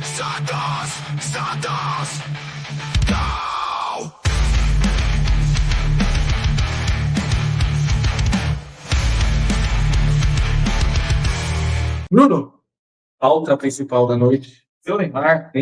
Santos! Santos! Go! Bruno, pauta principal da noite. Seu Neymar.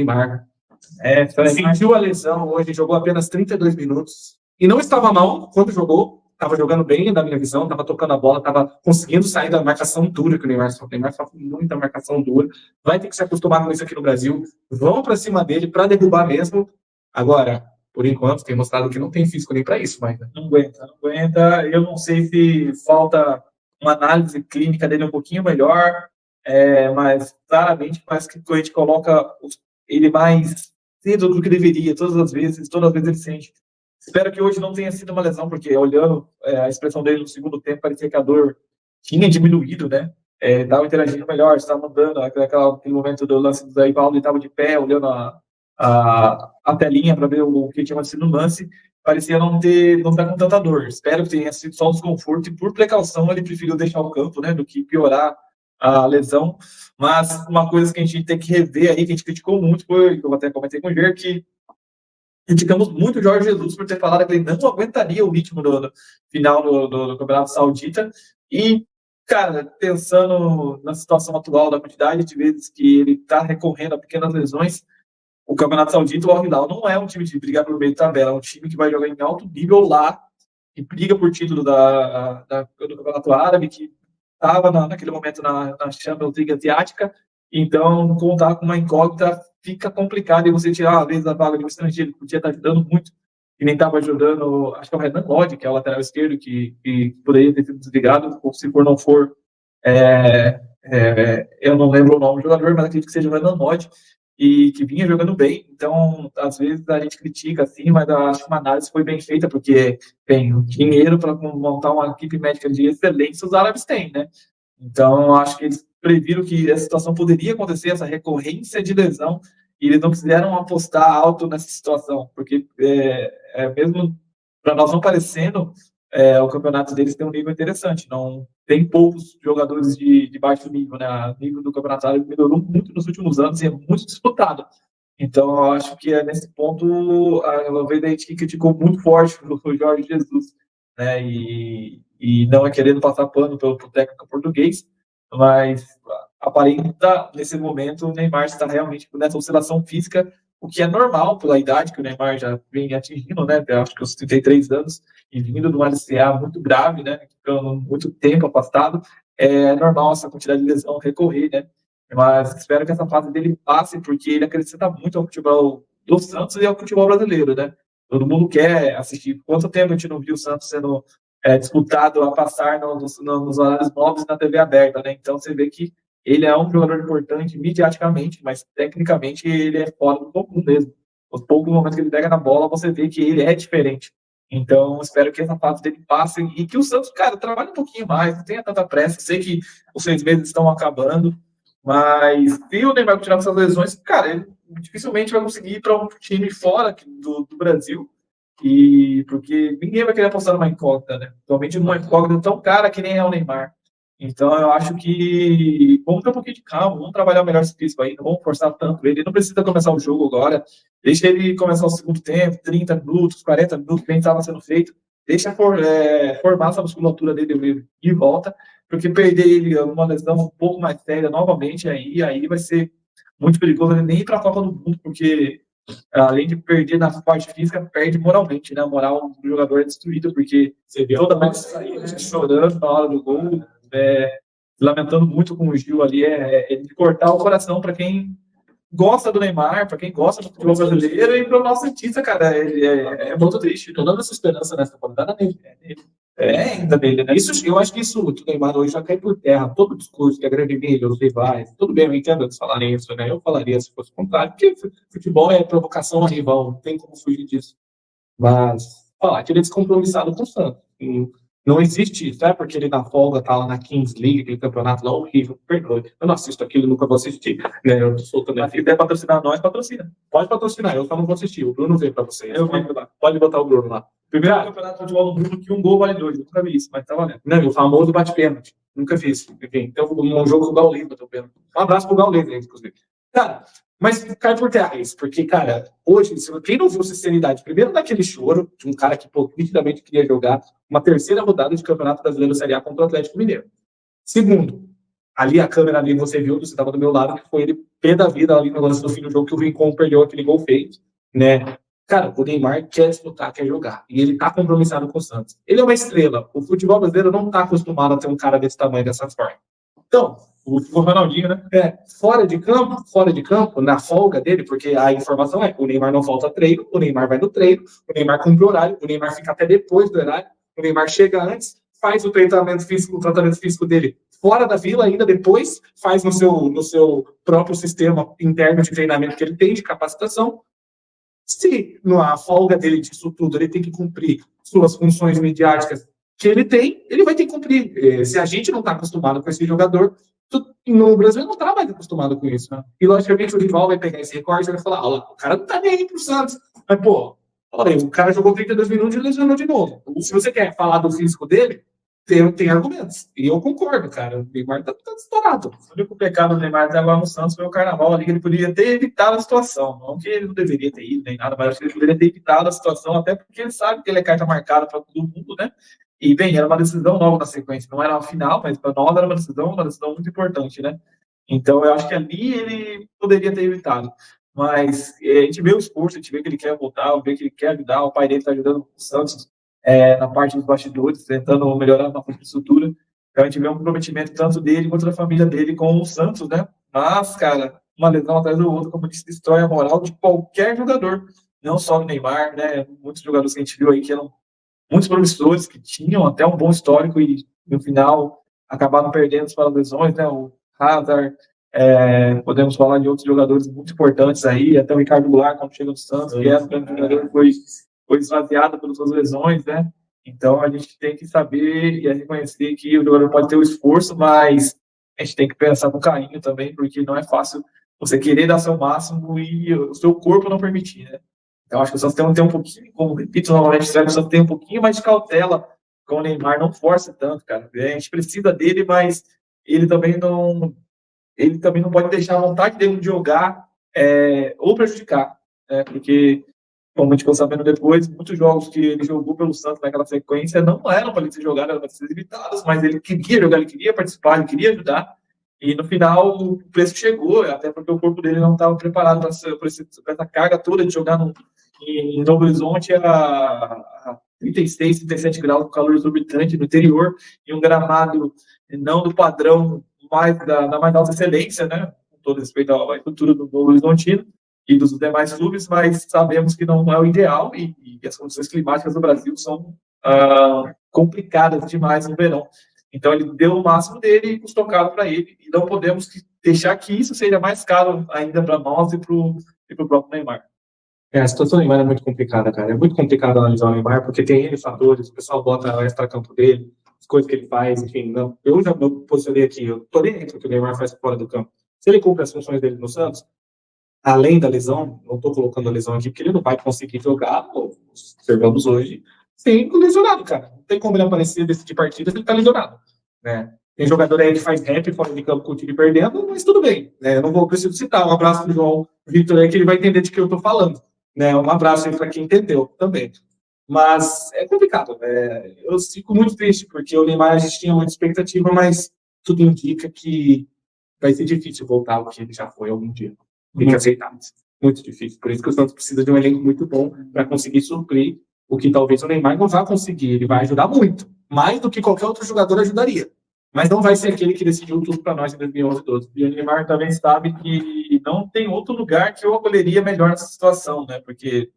Sentiu a lesão hoje, jogou apenas 32 minutos. E não estava mal quando jogou. Estava jogando bem, na minha visão, estava tocando a bola, estava conseguindo sair da marcação dura que o Neymar sofre. O Neymar sofre muita marcação dura. Vai ter que se acostumar com isso aqui no Brasil. Vão para cima dele para derrubar mesmo. Agora, por enquanto, tem mostrado que não tem físico nem para isso, mas não aguenta. Eu não sei se falta uma análise clínica dele um pouquinho melhor, mas claramente parece que a gente coloca ele mais cedo do que deveria, todas as vezes ele sente. Espero que hoje não tenha sido uma lesão, porque olhando a expressão dele no segundo tempo, parecia que a dor tinha diminuído, né? Estava interagindo melhor, estava mudando, aquele momento do lance do Zé Paulo, ele estava de pé, olhando a telinha para ver o que tinha acontecido no lance, parecia não estar com tanta dor. Espero que tenha sido só um desconforto, e por precaução ele preferiu deixar o campo, né, do que piorar a lesão. Mas uma coisa que a gente tem que rever aí, que a gente criticou muito, foi, que eu até comentei com o Ger, que criticamos muito o Jorge Jesus por ter falado que ele não aguentaria o ritmo do final do Campeonato Saudita. E, cara, pensando na situação atual, da quantidade de vezes que ele está recorrendo a pequenas lesões, o Campeonato Saudita, o Al Hilal, não é um time de brigar por meio de tabela, é um time que vai jogar em alto nível lá, que briga por título do Campeonato Árabe, que estava naquele momento na Champions League Asiática. Então, contar com uma incógnita fica complicado, e você tirar, às vezes, a vaga de um estrangeiro que podia estar ajudando muito, e nem estava ajudando, acho que é o Renan Lodge, que é o lateral esquerdo, que poderia ter sido desligado, ou se for, não for, eu não lembro o nome do jogador, mas acredito que seja o Renan Lodge, e que vinha jogando bem. Então, às vezes, a gente critica, assim, mas eu acho que uma análise foi bem feita, porque tem dinheiro para montar uma equipe médica de excelência, os árabes têm, né? Então, acho que eles previram que essa situação poderia acontecer, essa recorrência de lesão, e eles não quiseram apostar alto nessa situação, porque mesmo para nós não parecendo, o campeonato deles tem um nível interessante, não tem poucos jogadores de baixo nível, né? O nível do campeonato árabe melhorou muito nos últimos anos e é muito disputado. Então, eu acho que nesse ponto, a gente que criticou muito forte o Jorge Jesus, né? E não é querendo passar pano pelo técnico português, mas aparenta, nesse momento, o Neymar está realmente nessa oscilação física, o que é normal pela idade que o Neymar já vem atingindo, né? Acho que os 33 anos, e vindo de um LCA muito grave, né? Ficando muito tempo afastado, é normal essa quantidade de lesão recorrer, né? Mas espero que essa fase dele passe, porque ele acrescenta muito ao futebol do Santos e ao futebol brasileiro, né? Todo mundo quer assistir. Quanto tempo a gente não viu o Santos sendo disputado a passar nos horários novos na TV aberta, né? Então você vê que ele é um jogador importante midiaticamente, mas tecnicamente ele é fora do comum mesmo. Os poucos momentos que ele pega na bola, você vê que ele é diferente. Então, espero que essa fase dele passe e que o Santos, cara, trabalhe um pouquinho mais, não tenha tanta pressa. Sei que os 6 meses estão acabando, mas se o Neymar continuar com essas lesões, cara, ele dificilmente vai conseguir ir para um time fora do Brasil, porque ninguém vai querer apostar numa incógnita, né? Atualmente numa incógnita tão cara que nem é o Neymar. Então, eu acho que vamos ter um pouquinho de calma, vamos trabalhar melhor esse físico aí, não vamos forçar tanto ele. Ele não precisa começar o jogo agora, deixa ele começar o segundo tempo, 30 minutos, 40 minutos, bem estava sendo feito, deixa formar essa musculatura dele de volta, porque perder ele uma lesão um pouco mais séria novamente, aí vai ser muito perigoso ele nem ir para a Copa do Mundo, porque além de perder na parte física, perde moralmente, né? A moral do jogador é destruída, porque você vê toda vez sair chorando na hora do gol, lamentando muito com o Gil ali, de cortar o coração para quem gosta do Neymar, para quem gosta do futebol brasileiro, e para o nosso artista, cara, é muito triste. Tô dando essa esperança nessa temporada nele. Ainda nele, né? Eu acho que isso do Neymar hoje já cai por terra. Todo o discurso que é grande mídia, os rivais, tudo bem, eu entendo eles falarem isso, né? Eu falaria se fosse o contrário, porque futebol é provocação a rival, não tem como fugir disso. Mas falar que ele é descompromissado com o Santos. Não existe isso, é porque ele na folga tá lá na Kings League, aquele campeonato lá horrível, perdoe. Eu não assisto aquilo, nunca vou assistir. Né? Eu tô soltando aqui. Se quiser patrocinar nós, patrocina. Pode patrocinar, eu só não vou assistir. O Bruno vê pra você. Pode botar o Bruno lá. Primeiro campeonato de futebol no mundo que um gol vale 2. Eu nunca vi isso, mas tá valendo. Não, e o famoso bate-pênalti. Nunca fiz. Enfim, então, um jogo com o Gaules bateu pênalti. Um abraço pro Gaules, inclusive. Cara, mas cai por terra isso, porque, cara, hoje, quem não viu sinceridade, primeiro naquele choro de um cara que, pô, nitidamente queria jogar uma terceira rodada de Campeonato Brasileiro Série A contra o Atlético Mineiro. Segundo, ali a câmera ali, você viu, você estava do meu lado, que foi ele pé da vida ali no lance do fim do jogo, que o Rincon perdeu aquele gol feito, né? Cara, o Neymar quer disputar, quer jogar. E ele tá compromissado com o Santos. Ele é uma estrela. O futebol brasileiro não tá acostumado a ter um cara desse tamanho, dessa forma. Então, O Ronaldinho, né? fora de campo, na folga dele, porque a informação é: o Neymar não falta treino, o Neymar vai no treino, o Neymar cumpre o horário, o Neymar fica até depois do horário, o Neymar chega antes, faz o tratamento físico dele fora da vila, ainda depois faz no seu próprio sistema interno de treinamento que ele tem, de capacitação. Se na folga dele disso tudo ele tem que cumprir suas funções midiáticas que ele tem, ele vai ter que cumprir. Se a gente não está acostumado com esse jogador, no Brasil não está mais acostumado com isso. Né? E, logicamente, o rival vai pegar esse recorte e vai falar: o cara não está nem aí pro Santos. Mas, pô, olha aí, o cara jogou 32 minutos e lesionou de novo. Se você quer falar do físico dele, tem argumentos. E eu concordo, cara. O Neymar tá estourado. O único pecado do Neymar até agora no Santos foi o Carnaval ali, que ele poderia ter evitado a situação. Não que ele não deveria ter ido nem nada, mas acho que ele poderia ter evitado a situação, até porque ele sabe que ele é carta marcada para todo mundo, né? E, bem, era uma decisão logo na sequência. Não era uma final, mas para nós era uma decisão muito importante, né? Então, eu acho que ali ele poderia ter evitado. Mas a gente vê o esforço, a gente vê que ele quer voltar, vê que ele quer ajudar. O pai dele está ajudando o Santos na parte dos bastidores, tentando melhorar a infraestrutura. Então, a gente vê um comprometimento tanto dele quanto da família dele com o Santos, né? Mas, cara, uma lesão atrás do outro, como eu disse, destrói a moral de qualquer jogador. Não só do Neymar, né? Muitos jogadores que a gente viu aí que eram muitos promissores, que tinham até um bom histórico e, no final, acabaram perdendo para lesões, né? O Hazard, podemos falar de outros jogadores muito importantes aí, até o Ricardo Goulart, quando chega no Santos, que era um grande jogador, foi esvaziado pelas suas lesões, né? Então, a gente tem que saber e reconhecer que o jogador pode ter o esforço, mas a gente tem que pensar com carinho também, porque não é fácil você querer dar seu máximo e o seu corpo não permitir, né? Então, acho que o Santos tem que ter um pouquinho, como repito novamente, o Santos tem um pouquinho mais de cautela com o Neymar, não força tanto, cara. A gente precisa dele, mas ele também não pode deixar a vontade dele de jogar ou prejudicar, né? Porque, como a gente ficou sabendo depois, muitos jogos que ele jogou pelo Santos naquela sequência não eram para ele ser jogado, eram para ser evitados, mas ele queria jogar, ele queria participar, ele queria ajudar. E no final o preço chegou, até porque o corpo dele não estava preparado para essa carga toda de jogar em Novo Horizonte a 36, 37 graus, com calor exorbitante no interior, e um gramado não do padrão da mais alta excelência, né? Com todo respeito à estrutura do Novo Horizontino e dos demais clubes, mas sabemos que não é o ideal e as condições climáticas do Brasil são complicadas demais no verão. Então, ele deu o máximo dele e custou caro para ele. E não podemos deixar que isso seja mais caro ainda para nós e para o próprio Neymar. A situação do Neymar é muito complicada, cara. É muito complicado analisar o Neymar, porque tem N fatores, o pessoal bota o extra-campo dele, as coisas que ele faz, enfim. Não. Eu já me posicionei aqui, eu tô dentro do que o Neymar faz fora do campo. Se ele cumpre as funções dele no Santos, além da lesão, não estou colocando a lesão aqui, porque ele não vai conseguir jogar, observamos hoje, sem lesionado, cara. Não tem como ele aparecer decidir partidas se ele tá lesionado, né? Tem jogador aí que faz rap fora de campo com o time perdendo, mas tudo bem, né? Eu não preciso citar. Um abraço pro João Vitor aí, que ele vai entender de que eu tô falando, né? Um abraço aí para quem entendeu também. Mas é complicado, né? Eu fico muito triste, porque o Neymar a gente tinha muita expectativa, mas tudo indica que vai ser difícil voltar ao que ele já foi algum dia. Tem que aceitar isso. Muito difícil. Por isso que o Santos precisa de um elenco muito bom para conseguir suprir o que talvez o Neymar não vá conseguir. Ele vai ajudar muito, mais do que qualquer outro jogador ajudaria. Mas não vai ser aquele que decidiu tudo para nós em 2011 e 2012. E o Neymar também sabe que não tem outro lugar que eu acolheria melhor nessa situação, né? Porque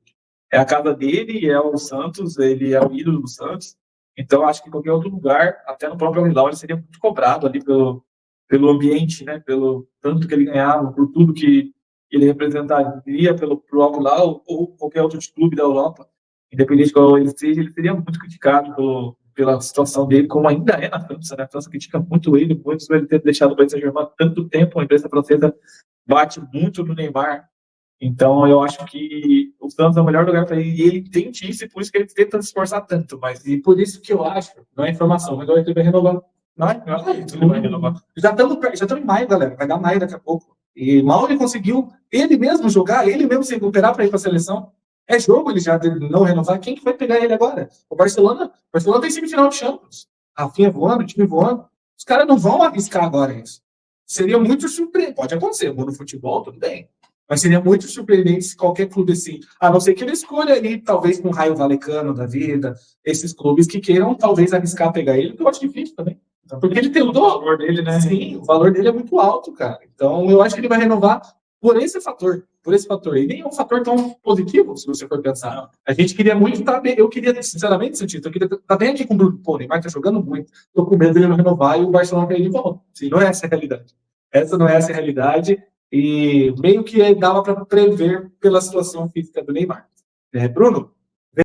é a casa dele, é o Santos, ele é o ídolo do Santos. Então, acho que em qualquer outro lugar, até no próprio Al-Hilal, ele seria muito cobrado ali pelo ambiente, né? Pelo tanto que ele ganhava, por tudo que ele representaria pro Al-Hilal ou qualquer outro clube da Europa. Independente de qual ele seja, ele seria muito criticado pela situação dele, como ainda é na França, né? A França critica muito ele, muito ele ter deixado o Paris Saint-Germain tanto tempo. A imprensa francesa bate muito no Neymar Então, eu acho que o Santos é o melhor lugar para ele, e ele tente isso, e por isso que ele tenta se esforçar tanto, mas E por isso que eu acho, não é informação, mas ele vai renovar. não é que ele vai renovar. Já estamos em maio, galera. Vai dar maio daqui a pouco. E mal ele conseguiu ele mesmo jogar, ele mesmo se recuperar para ir para a seleção. É jogo ele já de não renovar. Quem que vai pegar ele agora? O Barcelona tem semifinal de Champions. Rafinha voando, time voando. Os caras não vão arriscar agora isso. Seria muito surpreendente. Pode acontecer, no futebol, tudo bem. Mas seria muito surpreendente se qualquer clube assim, a não ser que ele escolha ali, talvez com o Raio Valecano da vida, esses clubes que queiram talvez arriscar pegar ele, que eu acho difícil também. Porque ele tem o valor dele, né? Sim, o valor dele é muito alto, cara. Então, eu acho que ele vai renovar por esse fator. E nem é um fator tão positivo, se você for pensar. A gente queria muito estar bem. Eu queria, sinceramente, sentir, eu queria estar bem aqui com o Bruno. Pô, o Neymar tá jogando muito. Tô com medo dele não renovar e o Barcelona cair de volta. Sim, não é essa a realidade. Essa não é essa a realidade. E meio que dava para prever pela situação física do Neymar. Bruno,